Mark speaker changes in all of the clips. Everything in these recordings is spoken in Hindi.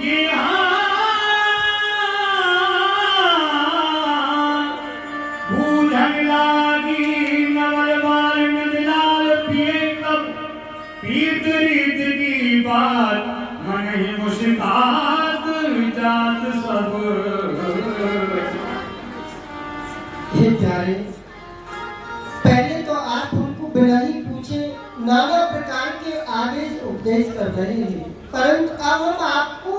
Speaker 1: ये बूझन लागी नवल बाल नजलाल पिए कब पीत रीत की बात मन ही मुस्कात जात सब।
Speaker 2: हे प्यारे, पहले तो आप उनको बिना ही पूछे नाना प्रकार के आदेश उपदेश कर रहे हैं, परंतु अब हम आपको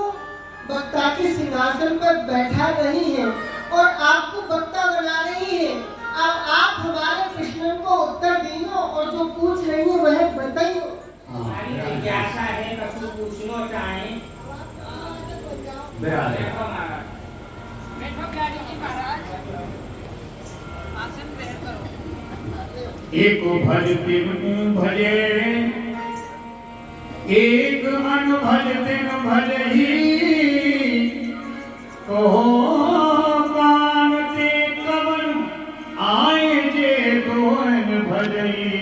Speaker 2: वक्ता के सिंहासन पर बैठा रहे हैं और आपको वक्ता बना रहे हैं। अब आप हमारे प्रश्नों को उत्तर दियो और जो पूछ रही है वह बताइए।
Speaker 3: हमारी जिज्ञासा है, कछु पूछना चाहें। बैठो महाराज।
Speaker 1: एक भज तिन भजे एक मन भज तिन भजही कहो कान ते कवन आए जे दोन भजही।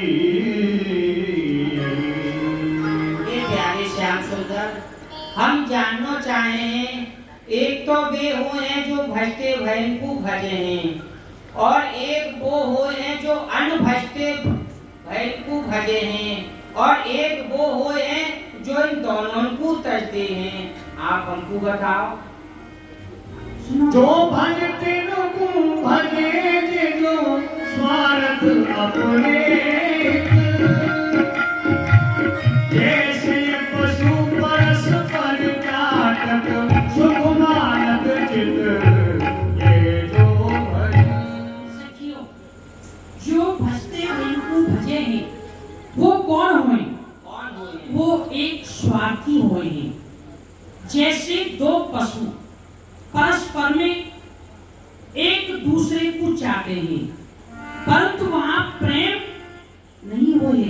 Speaker 3: ये प्यारे श्याम सुंदर, हम जानना चाहें, एक तो वे हुए हैं जो भजते भजन को भजे हैं और एक वो हुए हैं जो अनभजते भजन को भजे हैं और एक वो हुए हैं जो इन दोनों को तजते हैं। आप हमको बताओ।
Speaker 1: जो भज तिन को भजे जे जो स्वार्थ अपने जैसे पशु परस्पर काटक सुख मानक चित ये जो भज।
Speaker 4: सखियों, जो भजते हुए को भजे हैं वो कौन हुए?
Speaker 3: कौन हुए?
Speaker 4: वो एक स्वार्थी हुए हैं। जैसे दो पशु परस्पर में एक दूसरे को चाहते हैं, परंतु वहां प्रेम नहीं हुए,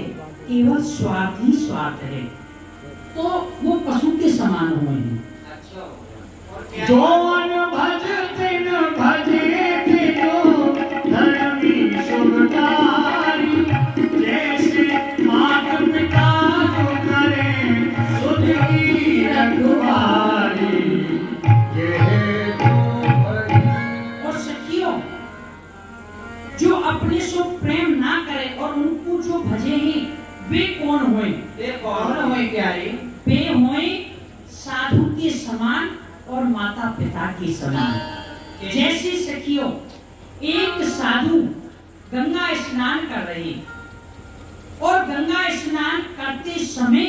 Speaker 4: केवल स्वार्थ ही स्वार्थ है, तो वो पशु के समान हुए हैं।
Speaker 3: अच्छा, और क्या?
Speaker 1: जो अनभज तिन भजे थे जो धर्मी शुभकारी जैसे मात पिता जो करे सुध की रखवारी ये तो भज।
Speaker 4: और सखियों, जो अपने से प्रेम ना करे और उनको जो भजे हैं वे कौन हुए?
Speaker 3: वे कौन हुए प्यारे?
Speaker 4: वे हुए साधु के समान और माता पिता के समान। जैसे सखियों, एक साधु गंगा स्नान कर रहे और गंगा स्नान करते समय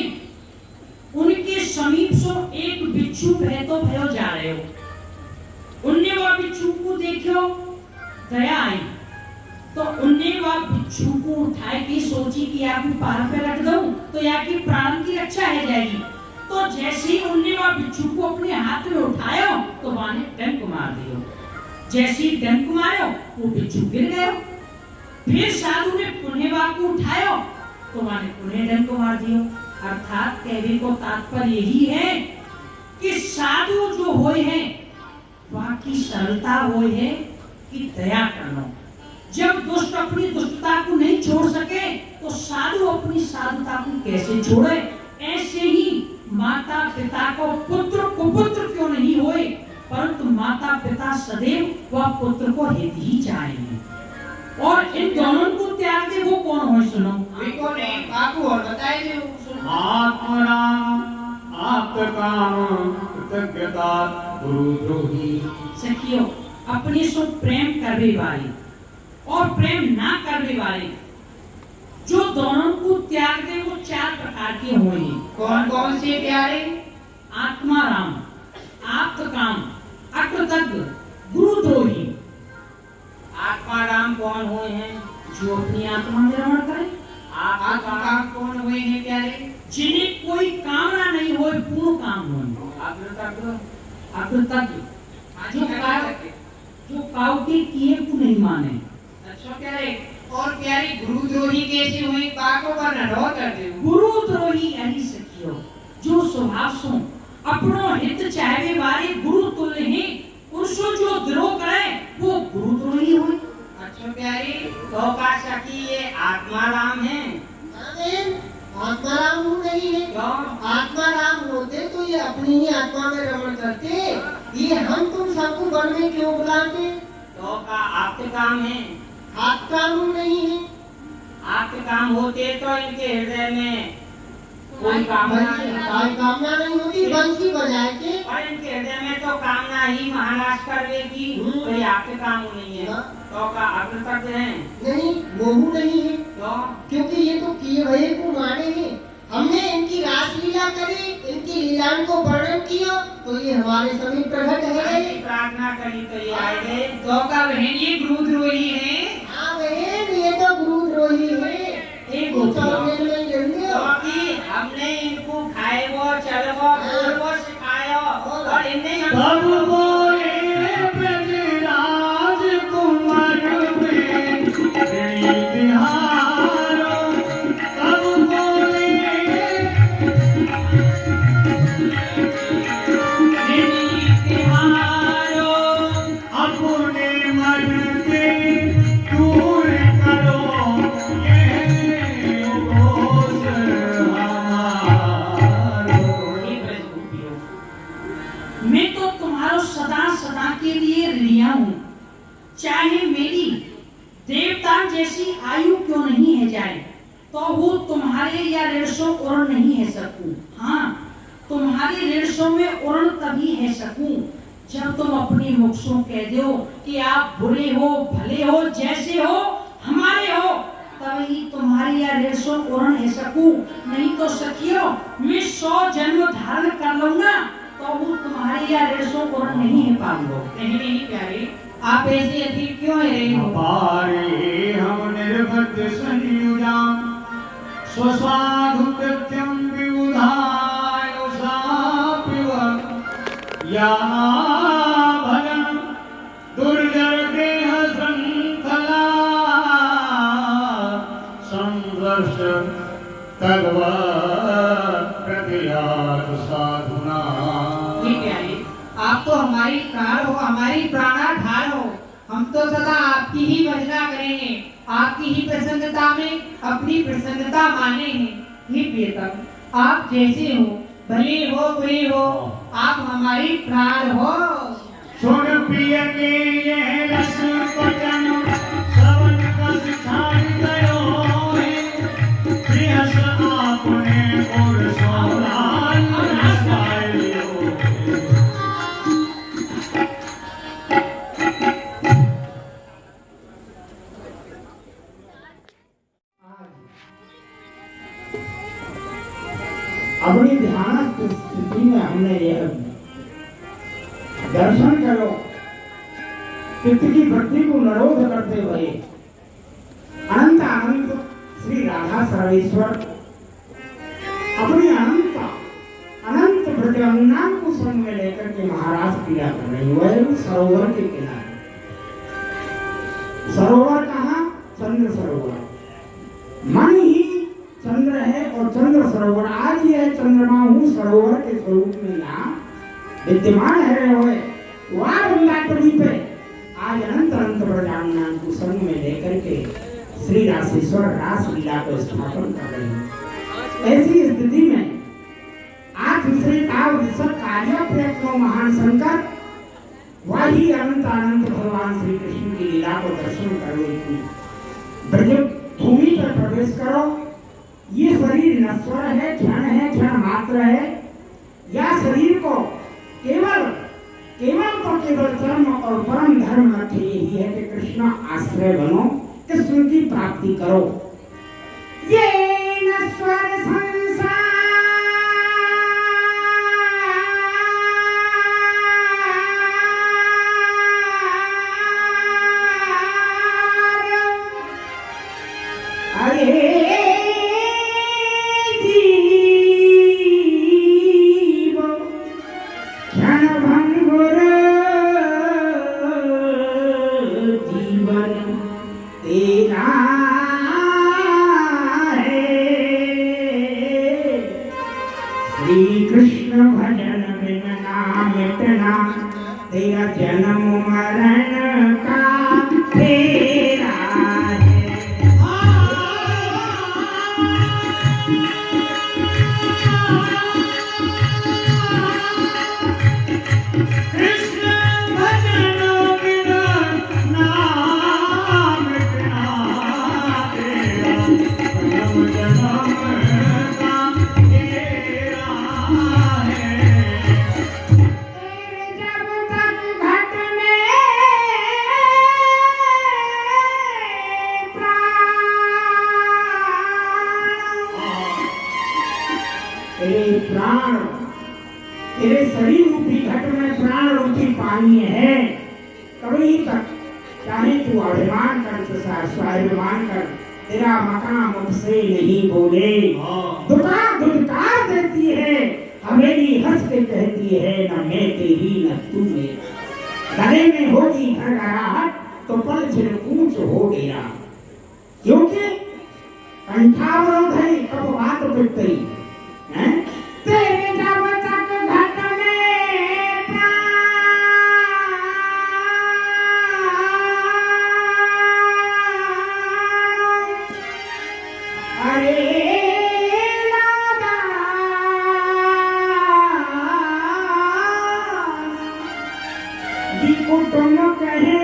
Speaker 4: उनके समीप से एक बिच्छू बहतो भयो जा रहे हो। उनने वह बिच्छू को देखो, दया आई, तो उनने वह बिच्छू को उठाए के सोची कि आप पार पे रख दूं तो या की प्राण की रक्षा है जाएगी। तो जैसे ही उनने वह बिच्छू को अपने हाथ में उठाया तो वहां ने डंक मार दिया। जैसे ही डंक मारो वो बिच्छू गिर गया। फिर साधु ने पुण्य वह को उठाया तो वहां ने पुण्य डंक मार दिया। अर्थात कहने को तात्पर्य यही है कि साधु जो होए हैं वहां की सरलता होए है कि दया करना। जब दुष्ट अपनी दुष्टता को नहीं छोड़ सके तो साधु अपनी साधुता को कैसे छोड़े? ऐसे ही माता पिता को पुत्र कुपुत्र क्यों नहीं होए, परंतु माता पिता सदैव वह पुत्र को हित ही चाहेंगे। और इन दोनों को त्याग दे वो कौन हो? सुनो,
Speaker 3: वे कौन है? आपको और बताइए।
Speaker 1: आत्मराम आत्मकाम कृतज्ञता गुरुद्रोही।
Speaker 4: सखियों, अपने से प्रेम करने वाले और प्रेम ना करने वाले जो दोनों को त्याग दे वो चार प्रकार के हुए हैं।
Speaker 3: कौन कौन से प्यारे?
Speaker 4: आत्माराम, आप्तकाम, अकृतज्ञ, गुरुद्रोही।
Speaker 3: आत्माराम कौन हुए हैं?
Speaker 4: जो अपनी आत्मा निर्माण करे।
Speaker 3: आत्मकाम कौन हुए हैं प्यारे?
Speaker 4: जिन्हें कोई कामना नहीं हो, पूर्ण काम हो।
Speaker 3: अकृतज्ञ,
Speaker 4: अकृतज्ञ
Speaker 3: जो
Speaker 4: जो काउ के किए को नहीं माने।
Speaker 3: अच्छा प्यारे, और प्यारे गुरुद्रोही कैसे हुए? बातों का नरवा करते हो।
Speaker 4: गुरुद्रोही यानी सखियो जो स्वभाव से अपनो हित चाहने वाले गुरु तुल्य हैं, उनसे जो द्रोह करे वो गुरुद्रोही हुए।
Speaker 3: अच्छा प्यारे, तो का सखी ये आत्माराम है?
Speaker 2: आत्माराम हो नहीं है।
Speaker 3: क्यों?
Speaker 2: आत्माराम होते तो ये अपनी ही आत्मा में रमण करते। ये हम तुम सबको वन में क्यों बुलाते?
Speaker 3: तो का आपके काम है?
Speaker 2: आप कानून नहीं है।
Speaker 3: आपके काम होते तो इनके हृदय में कोई कामना नहीं
Speaker 2: कोई कामना नहीं होती, बंसी बजाए के।
Speaker 3: और इनके हृदय में तो कामना ही महाराज करवेगी। तो ये आपके काम नहीं है। तो का अकृतज्ञ है?
Speaker 2: नहीं, मोह नहीं है।
Speaker 3: तो
Speaker 2: क्योंकि ये तो किए हुए को माने हैं। हमने इनकी रासलीला करी, इनकी लीलाओं को वर्णन किया, तो ये हमारे समीप प्रकट है।
Speaker 3: प्रार्थना करी तो ये आए गए। तो का बहन ये गुरुद्रोही है?
Speaker 2: हाँ बहन, ये तो गुरुद्रोही है।
Speaker 3: एक
Speaker 2: चौमेल में गिरने
Speaker 3: क्योंकि हमने इनको खाए वो चल वो सिखाया और इनने
Speaker 1: तब बोले ब्रजराज कुंवर में तिहारो, तब बोले तिहारो, अपने मन के दूर करो ये घोष हमारो।
Speaker 4: मैं तो तुम्हारो सदा सदा के लिए ऋणिया हूँ, चाहे मेरी देवता जैसी आयु क्यों नहीं है जाए, तो वो तुम्हारे या ऋणसो उर्ण नहीं है सकूं। हाँ, तुम्हारे ऋणसों में उर्ण तभी है सकूं जब तुम अपनी मुख से कह दो कि आप बुरे हो भले हो जैसे हो हमारे हो, तभी तुम्हारी या ऋणसो उर्ण है सकूं। नहीं तो सखियो मैं 100 जन्म धारण कर लूंगा तो वो तुम्हारी या ऋणसो उर्ण नहीं है पाऊंगा।
Speaker 3: नहीं प्यारे, आप ऐसे अधीर क्यों है?
Speaker 1: अपारे हम निर्बद्ध संयुजाम स्वसाधु कृत्यं विबुधाय सापिव याभजन दुर्जर गृह संकला संघर्ष तद्व प्रतियात साधुना।
Speaker 3: ये प्यारे, आप तो हमारी प्राण हो, हमारी प्राणाधार हो। हम तो सदा आपकी ही भजना करेंगे, आपकी ही प्रसन्नता में अपनी प्रसन्नता माने हैं। हे प्रियतम, आप जैसे हो भले हो बुरे हो, आप हमारी प्राण हो।
Speaker 1: सुन प्रिय के ये रस वचन श्रवण कस छाड़ गयो है, प्रियस आपने और सौरान रसायो।
Speaker 5: अपनी ध्यान स्थिति में हमने यह दर्शन करो, चित्त की वृत्ति को निरोध करते हुए अनंत अनंत श्री राधा सर्वेश्वर अपनी अनंत ब्रजगंगा को संग में लेकर के महाराज क्रिया कर रही हुए सरोवर के किनारे। सरोवर कहाँ? चंद्र सरोवर। मन ही चंद्र है और चंद्र सरोवर। आज यह चंद्रमा हूँ सरोवर के स्वरूप में यहाँ विद्यमान है रहे हुए वहाँ वृंदावनी पे आज अनंत अनंत ब्रजांगना को संग में लेकर के श्री रासेश्वर रासलीला को स्थापन कर रहे हैं। ऐसी स्थिति में आज श्री कार्य प्रयत्नों महान शंकर वही अनंत अनंत भगवान श्री कृष्ण की लीला को दर्शन करो। ब्रज भूमि पर प्रवेश करो। ये शरीर नश्वर है, क्षण मात्र है। या शरीर को केवल तो केवल कर्म और परम धर्म लक्ष्य यही है कि कृष्ण आश्रय बनो, कृष्ण की प्राप्ति करो। ये नश्वर संसार तेरा जन्म मरण का तेरा है। तेरे शरीर रूपी घट में प्राण रूपी पानी है, तभी तक चाहे तू अभिमान कर, स्वाभिमान कर, तेरा मकान मुझसे नहीं बोले। दुदकार देती है, हवेली हंस के कहती है, न मैं तेरी न तू मेरा। गले में होगी घरघराहट तो पल छिड़कूंच हो गया, क्योंकि कंठावरोध है कब बात पिटती है। तेरे जब तक घट में प्राण, अरे लागा कुटुम कहे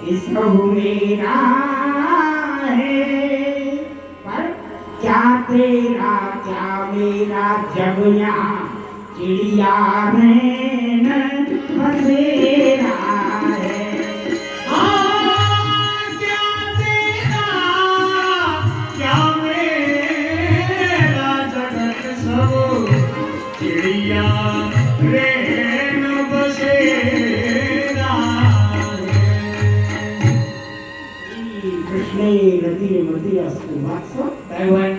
Speaker 5: इस सब मेरा है, पर क्या तेरा क्या मेरा, जब यहाँ चिड़िया रैन बसेरा है।
Speaker 1: क्या तेरा क्या मेरा, जगत सब चिड़िया रेन बसेरा है।
Speaker 5: कृष्णे रति मति अस्तु वत्स।
Speaker 3: भगवान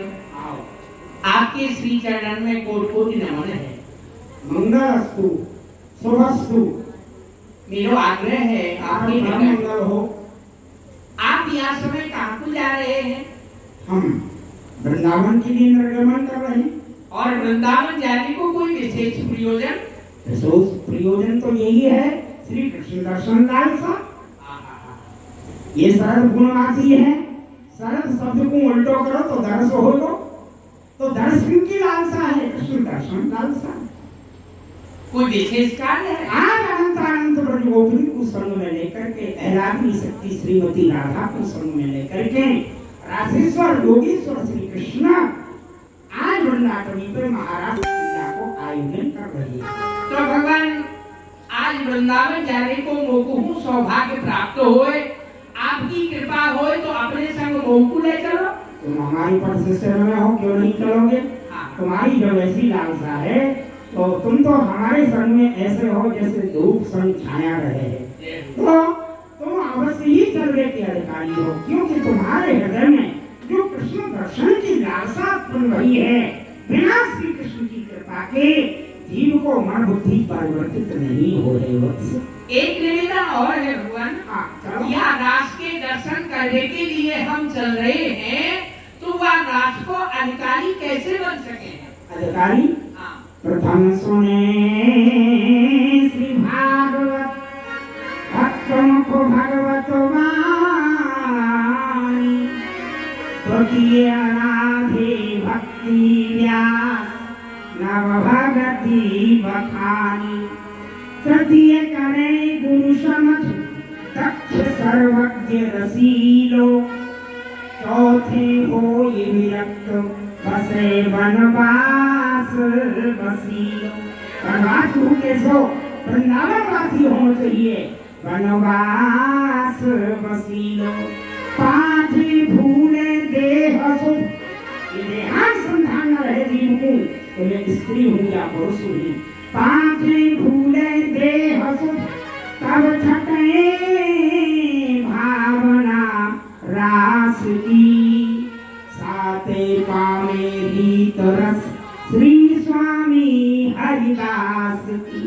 Speaker 3: आपके श्री चरण में कोटि कोटि नमन है।
Speaker 5: मंगलस्तु शुभस्तु।
Speaker 3: मेरा आग्रह है आपकी
Speaker 5: मंगल हो।
Speaker 3: आप यहाँ समय कहाँ को जा रहे हैं?
Speaker 5: हम वृंदावन के लिए निर्गमन कर रहे हैं।
Speaker 3: और वृंदावन जाने को कोई विशेष प्रयोजन?
Speaker 5: विशेष प्रयोजन तो यही है, श्री कृष्ण दर्शन लालसा। ये शरद गुणवासी है, शरद शब्द को उल्टो करो तो दर्श होगा, तो दर्शन की लालसा है, कृष्ण दर्शन लालसा।
Speaker 3: कोई विशेष कार्य है?
Speaker 5: आज अनंत अनंत ब्रज गोपिन को संग में लेकर के, ऐलानी शक्ति श्रीमती राधा को संग में लेकर के, राशेश्वर योगीश्वर श्री कृष्ण आज वृंदावनी पे महाराज पूजा को आयोजन कर रही है।
Speaker 3: तो भगवान आज वृंदावन जाने को मोको सौभाग्य प्राप्त होए, आपकी कृपा होए तो अपने संग मोको ले चलो।
Speaker 5: तुम हमारी परिस्थिति में हो, क्यों नहीं चलोगे? तुम्हारी जब ऐसी लालसा है तो तुम तो हमारे संग में ऐसे हो जैसे धूप संग छाया रहे, तो तुम अवश्य ही चलने के अधिकारी हो, क्योंकि तुम्हारे हृदय में जो कृष्ण दर्शन की लालसा उत्पन्न हुई है, बिना श्री कृष्ण की कृपा के जीव को मन बुद्धि परिवर्तित नहीं हो रहे। वत्स
Speaker 3: एक निवेदन और है भगवान,
Speaker 5: चलो।
Speaker 3: यह रास के दर्शन करने के लिए हम चल रहे हैं, तो वह रास को अधिकारी कैसे बन सके?
Speaker 5: अधिकारी प्रथम सुने श्री भागवत भक्तों को भगवत वाणी, द्वितीय अनाधि भक्ति व्यास नव भगति बखानी, तृतीय करे गुरु समझ दक्ष सर्वज्ञ रसीलो, चौथे हो ये विरक्त बसे वनवास बसीलो। वनवास के सो वृंदावन वासी होना चाहिए, वनवास बसीलो। पांचवी भूले देह सुख, ये देहानुसंधान न रहे जीव को, तो मैं स्त्री हूँ या पुरुष हूँ। पांचवी भूले देह सुख, तब छठे भावना रास की, साते पावे रीत रस श्री स्वामी हरिदास की।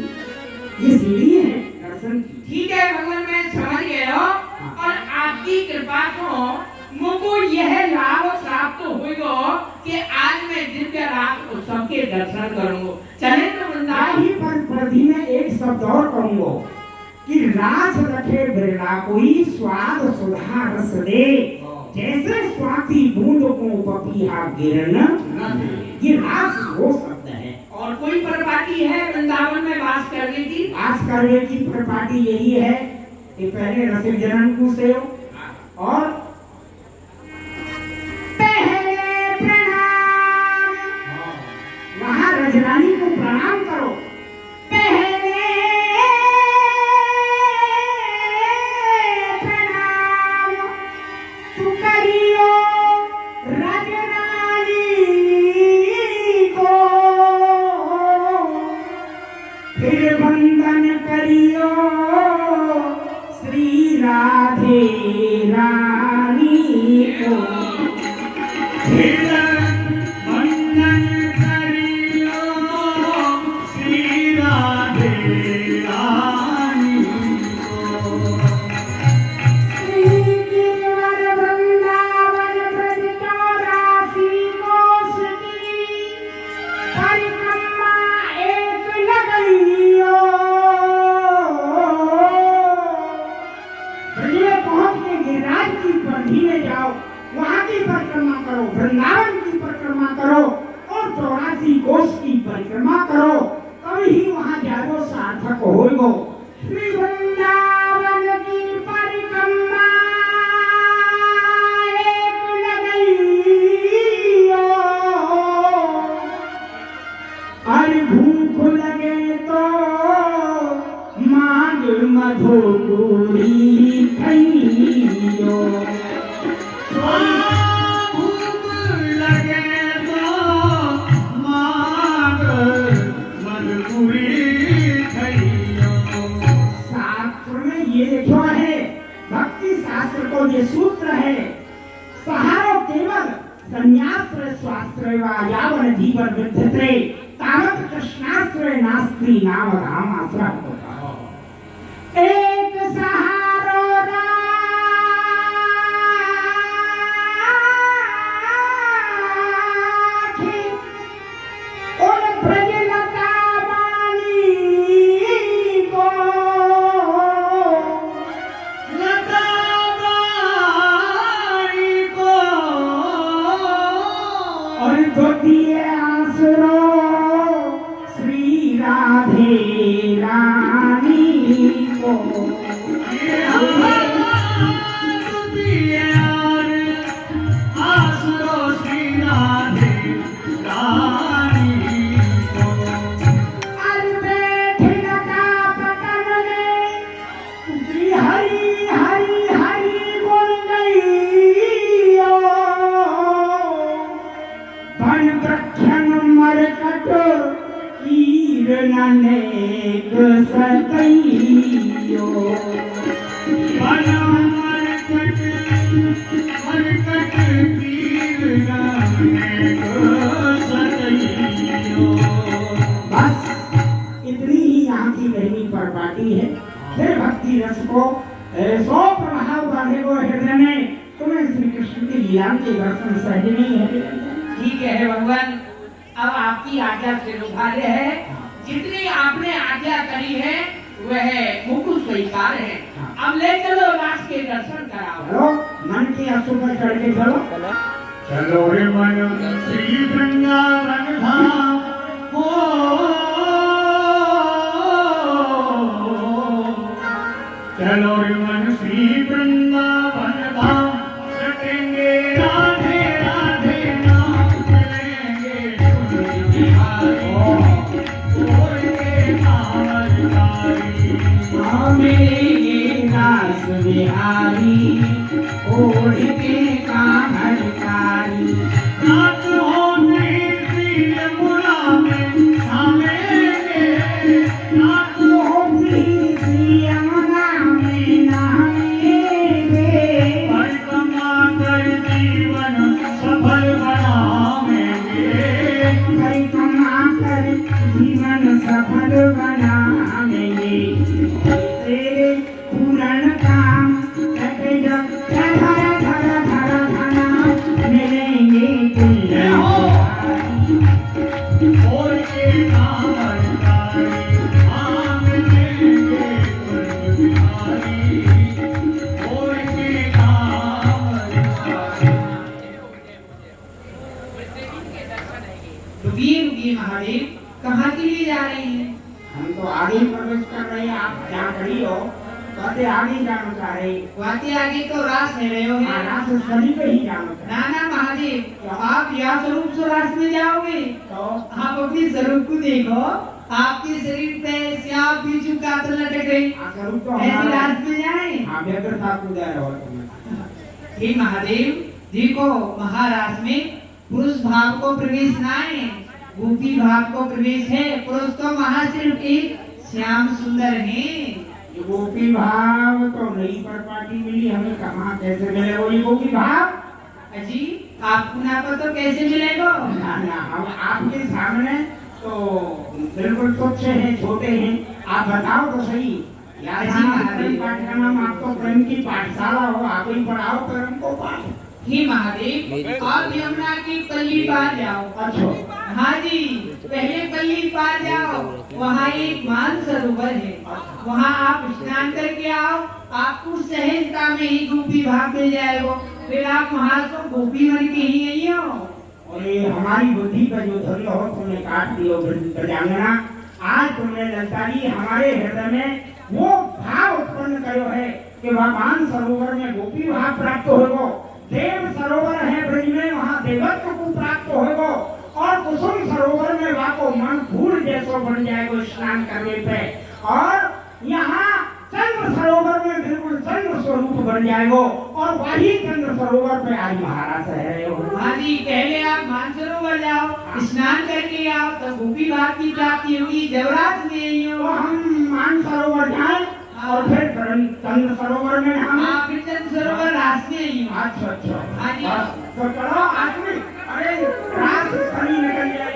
Speaker 5: ये सीढ़ी है दर्शन की।
Speaker 3: ठीक है भगवान, मैं समझ गया और आपकी कृपा को मुझको यह लाभ प्राप्त होगा कि आज मैं दिव्य रात उत्सव के दर्शन करूंगा। चले तो वृंदावन
Speaker 5: ही पर प्रति में एक शब्द और कहूंगा कि रास रखे बिरला कोई, स्वाद सुधा रस दे, जैसे स्वाति बूंद को पपीहा गिरन, ये रास वो शब्द है।
Speaker 3: और कोई परिपाटी है वृंदावन में वास करने की?
Speaker 5: वास करने की परिपाटी यही है कि पहले रसिक जनन को सेव और पहले प्रणाम, वहां रजरानी को प्रणाम करो। पहले प्रणाम तू करियो रजरानी कोष की परिक्रमा करो, तभी वहां जाओ सार्थक होगो। श्री वृंदावन की परिक्रमा एक लगइयो, अरे भूख लगे तो मांग मधुपुरी खइयो।
Speaker 1: भूख लगे तो मांग मधुपुरी खइयो।
Speaker 5: शास्त्र में ये लिखा है, भक्ति शास्त्र को ये सूत्र है, सहारो केवल संन्यास्त्र स्वास्त्र वा यावन जीवन विद्यते तावत कृष्णास्त्र नास्ति नाम धाम आश्रम। एक सहारो राखी उन ब्रजलता वाणी को,
Speaker 1: लता बाई को
Speaker 5: और द्वितीय आसरो श्री राधे रानी को।
Speaker 1: ये हमारा प्यार आसरो श्री राधे रानी को।
Speaker 5: अरे बैठे लता पतन में श्री हरि हरि हरि बोल गइयो, वन वृक्षन मरकट कीर्णनेक सतइयो।
Speaker 1: वन मरकट तीर गाने को सतइयो।
Speaker 5: बस इतनी ही यहाँ की कहनी पर पाटी है। फिर भक्ति रस को सौ प्रभाव वाले को हृदय में तुम्हें श्री कृष्ण की लीला के दर्शन सहज नहीं है।
Speaker 3: ठीक है भगवान, अब आपकी आज्ञा स्वीकार्य है। जितनी आपने आज्ञा करी है वह मुकुट स्वीकार है। अब ले चलो रास के दर्शन कराओ।
Speaker 5: चलो मन की आंसू पर चढ़ के चलो।
Speaker 1: चलो रे मन श्री वृंदावन धाम हो, चलो रे मन श्री वृंदावन धाम, रटेंगे राधे राधे नाम, चलेंगे सुन बिहारी, बोलेंगे नामधारी।
Speaker 5: मेरे दास बिहारी ओढ़ के कामरकारी,
Speaker 1: रात होने श्री यमुना में नहाएंगे, रात
Speaker 5: होती सी यमुना में नहाएंगे,
Speaker 1: परिक्रमा कर जीवन सफल बनाएंगे,
Speaker 5: परिक्रमा कर जीवन सफल बनाएंगे। तेरे पूर्ण काम कटे जब धरा धरा धरा धरा मिलेंगे तुझे।
Speaker 1: बोल के नामधारी, नाम लेंगे कुल बिहारी, बोल के नामधारी।
Speaker 3: रुकिए रुकिए महादेव, कहाँ के लिए जा रही हैं?
Speaker 5: हम तो आगे प्रवेश कर रहे हैं, आप जहाँ खड़ी हो कहते आगे जाना चाह रहे।
Speaker 3: वाते आगे तो रास है रहे हो हैं।
Speaker 5: महाराज सभी पे ही जाना चाह
Speaker 3: ना ना महादेव, आप यह स्वरूप से रास में जाओगे
Speaker 5: तो
Speaker 3: आप अपने स्वरूप को देखो। आपके शरीर पे श्याम बीजू का तो लटक गई,
Speaker 5: स्वरूप तो
Speaker 3: ऐसे
Speaker 5: हमारा
Speaker 3: रास में जाए।
Speaker 5: हाँ बेहतर था कूदा रहो तुम्हें।
Speaker 3: हे महादेव, देखो महारास में पुरुष भाव को प्रवेश ना है, गोपी भाव को प्रवेश है। पुरुष तो वहाँ सिर्फ एक श्याम सुंदर है।
Speaker 5: ये गोपी भाव तो नई पर पार्टी मिली, हमें कहाँ कैसे मिले वो ये गोपी भाव।
Speaker 3: अजी आपको ना पता कैसे मिलेगा?
Speaker 5: ना ना हम आपके सामने तो बिल्कुल तुच्छ हैं, छोटे हैं। आप बताओ तो सही। यार
Speaker 3: जी,
Speaker 5: यहाँ
Speaker 3: महादेव।
Speaker 5: प्रेम पाठ का नाम आप तो प्रेम की पाठशाला हो, आप ही पढ़ाओ प्रेम को पाठ।
Speaker 3: हे महादेव, आप यमुना की पल्ली पार जाओ।
Speaker 5: अच्छा
Speaker 3: हाँ जी, पहले पल्ली पार जाओ, वहाँ एक मान सरोवर है, वहाँ आप स्नान करके आओ। आपको सहजता में ही गोपी भाव मिल जाएगा। फिर आप वहाँ तो गोपी बन के ही आई हो।
Speaker 5: और ये हमारी बुद्धि का जो धन हो तुमने काट दियो ब्रजांगना। आज तुमने ललता जी हमारे हृदय में वो भाव उत्पन्न करो है कि भगवान सरोवर में गोपी भाव प्राप्त होगो, देव सरोवर है ब्रज में वहाँ देवत्व को प्राप्त होगो, और कुसुम सरोवर में वाको मन फूल जैसो बन जाएगा स्नान करने पे, और यहाँ चंद्र सरोवर में बिल्कुल चंद्र स्वरूप बन जाएगा, और वही चंद्र सरोवर पे आज महाराज है।
Speaker 3: हाँ जी, पहले आप मानसरोवर जाओ, स्नान करके आओ, तब गोपी भाव की प्राप्ति होगी। देवराज में
Speaker 5: तो हम मानसरोवर जाएं और फिर चंद्र सरोवर में हम
Speaker 3: आप चंद्र सरोवर रास्ते ही हो।
Speaker 5: अच्छा अच्छा
Speaker 3: हाँ जी।
Speaker 5: तो चलो आदमी, अरे रात खड़ी निकल जाए।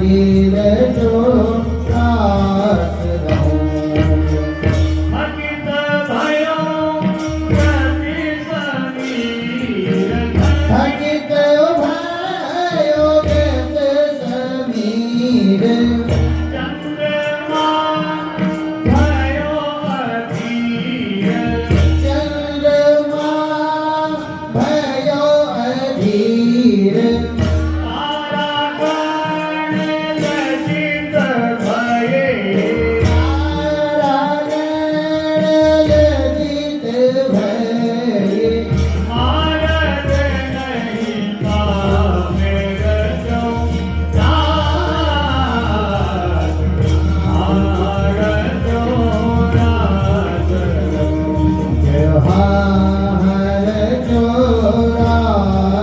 Speaker 2: नीर जो रास रहूं
Speaker 1: भक्त भयो गति समीर
Speaker 2: भक्त भयो गत समीर
Speaker 1: चंद्रमा भयो अधीर
Speaker 2: चंद्रमा भयो अधीर
Speaker 1: तारागण लज्जित भये
Speaker 2: तारागण लज्जित भये
Speaker 1: भारत नहीं पावे जो राज भारत जो राज
Speaker 2: व्यवहार जो रास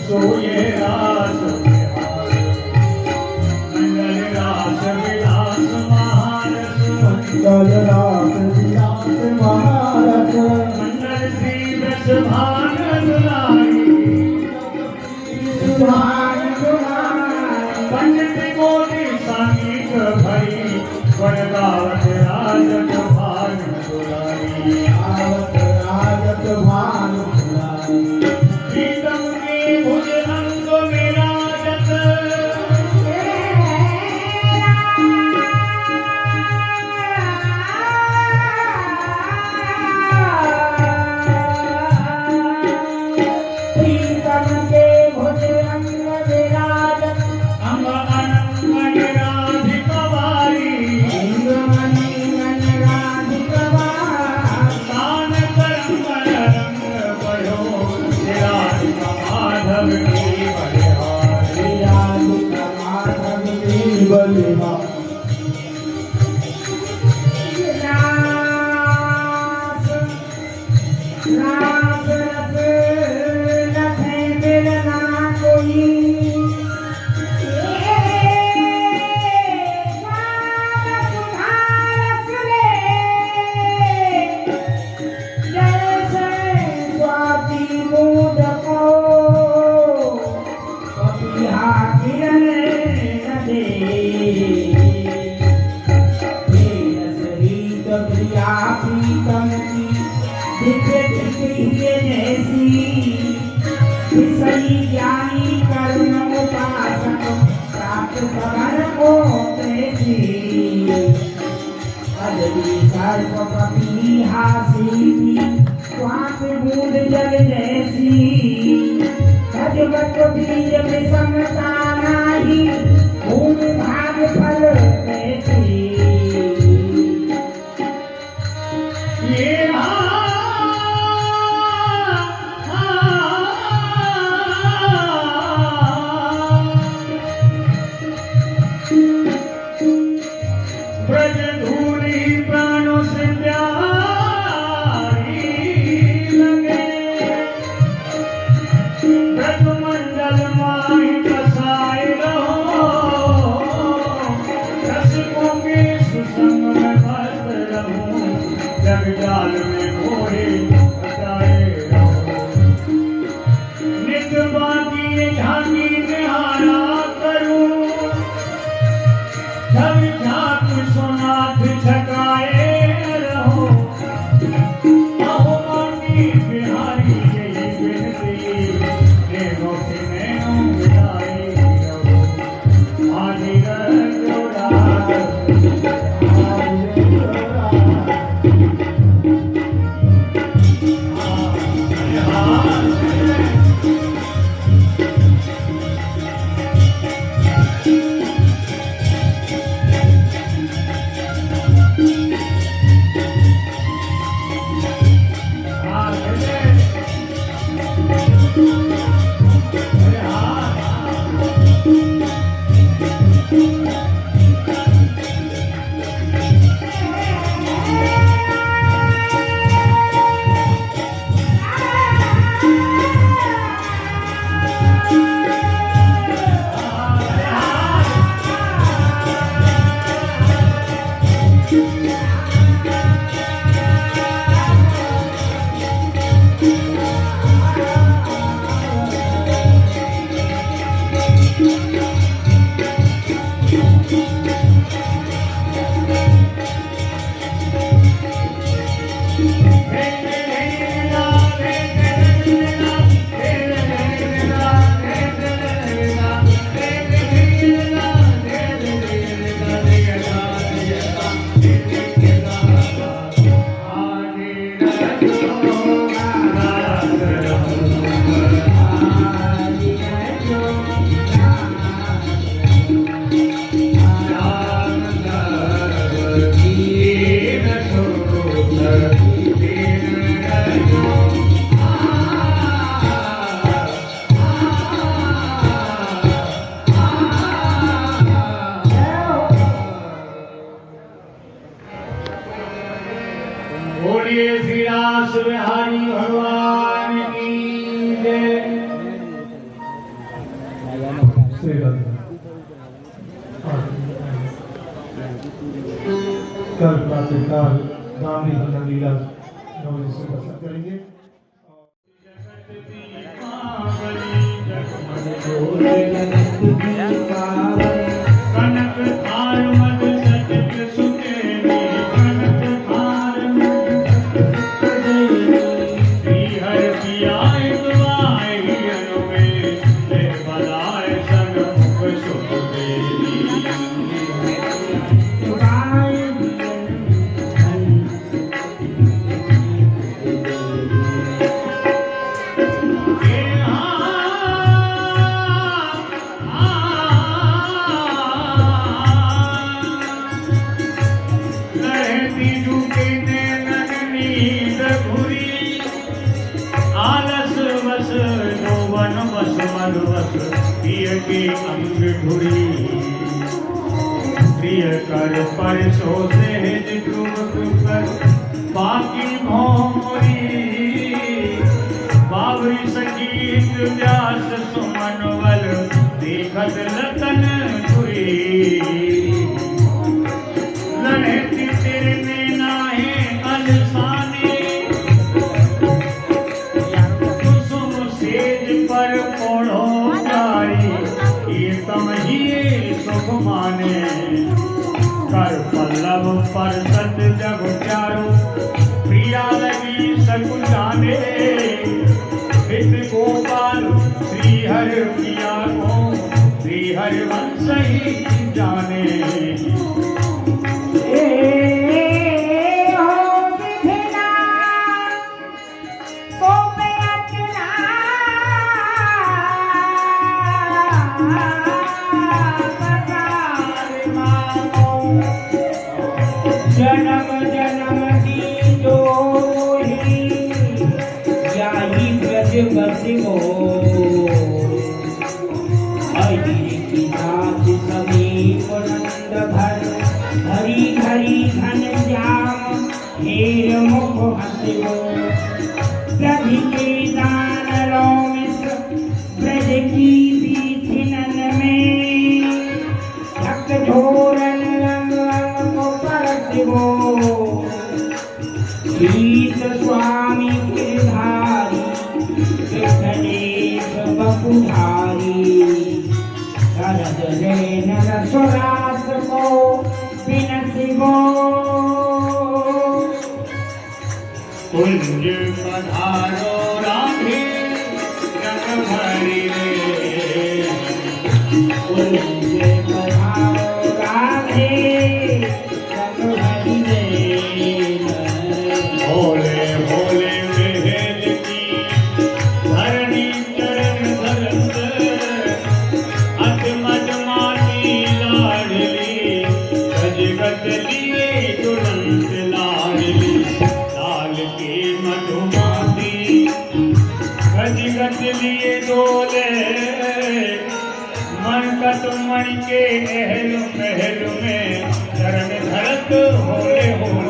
Speaker 1: सोये रास मंगल रास विलास महारस
Speaker 2: मंगल रास विलास महारस
Speaker 1: मंगल श्री रस भान दुलारी पंडित कोटि सांगिक भई वन गावत राजत भान दुलारी
Speaker 2: आवत राजत भान दुलारी
Speaker 1: प्रीतम के भुज अंग विराजत अंग अनंग निराधिक वारी कान करम रंग भयो निराधिक माधव की बलिहारी
Speaker 5: कर को तेजी अजली सर्प कपी हासी स्वाप बूंद जल जैसी सजवत बीज में समता नाही भूमि भाग फल कैसी
Speaker 1: ये ब्रज धूली प्राणों से प्यारी लगे ब्रज मंडल माई बसाए रहो रसिकों के सुसंग में मस्त रहूं जगजाल में मोहे बचाए रहो नित बाकी झांकी निहारा करूं जब झांक सोनाथ छकाए रहो अहो मांगी बिहारी यही बिनती नैनों से नैनों मिलाए रहो आदि रघुरा बोलिए श्री रास बिहारी भगवान की जय।
Speaker 6: कल प्रातःकाल गांधी हनन लीला नौ से दर्शन करेंगे।
Speaker 1: कनक थार मद सचित सुकेनी कनक थार हर पियाय दुआई अनुमे ले बलाय सन मुख सुख देवी आलस बस यौवन बस मद बस प्रिय के अंग ढुरी प्रिय कर परसो सहज ध्रुव कर बाकी भौरी बावरी संगीत व्यास सुमन वल देखत लतन धुरी लड़ती तेरे में नाहे अलसाने कुसुम सेज पर पढ़ो प्यारी ये तम ही सुख माने कर पल्लव पर सत जग प्यारो प्रिया लगी सकु जाने हित गोपाल श्री हर प्रिया को श्री हर वंश ही जाने
Speaker 5: जन्म जन्म की दोही याही ब्रज बसिगो हरि की नाथ समीप नंद भर हरि हरि घन श्याम हेर मुख हसिगो प्रभि के दान रोमिस ब्रज की बीथिनन में भक्त धोरन रंग रंग को परसिगो गीत स्वामी गिरधारी कृष्णदेश बपुधारी शरद जैन रसरास को बिनसिगो
Speaker 1: कुंज पधारो राधे रंग भरी रे
Speaker 5: कुंज पधारो राधे रंग भरी रे
Speaker 1: भोले भोले महल की धरणी चरण धरत अजमज माटी लाडली गजगत लिए तुरंत लाडली लाल की मधुमाती गजगत लिए डोले मन कत मन के महल महल में चरण धरत होले होले